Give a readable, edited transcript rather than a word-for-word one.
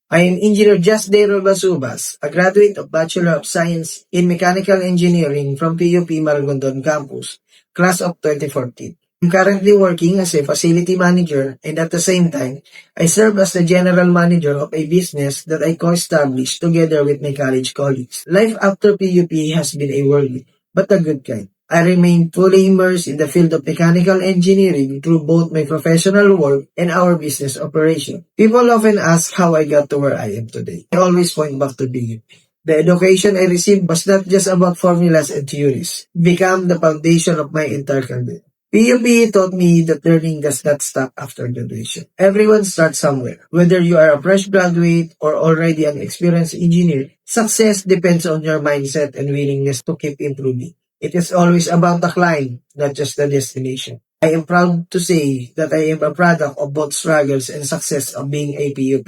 I am Engineer Jasdero Basubas, a graduate of Bachelor of Science in Mechanical Engineering from PUP Maragondon Campus, class of 2014. I'm currently working as a facility manager, and at the same time, I serve as the general manager of a business that I co-established together with my college colleagues. Life after PUP has been a whirlwind, but a good kind. I remain fully immersed in the field of mechanical engineering through both my professional work and our business operation. People often ask how I got to where I am today. I always point back to PUP. The education I received was not just about formulas and theories. It became the foundation of my entire career. PUP taught me that learning does not stop after graduation. Everyone starts somewhere. Whether you are a fresh graduate or already an experienced engineer, success depends on your mindset and willingness to keep improving. It is always about the climb, not just the destination. I am proud to say that I am a product of both struggles and success of being a PUP.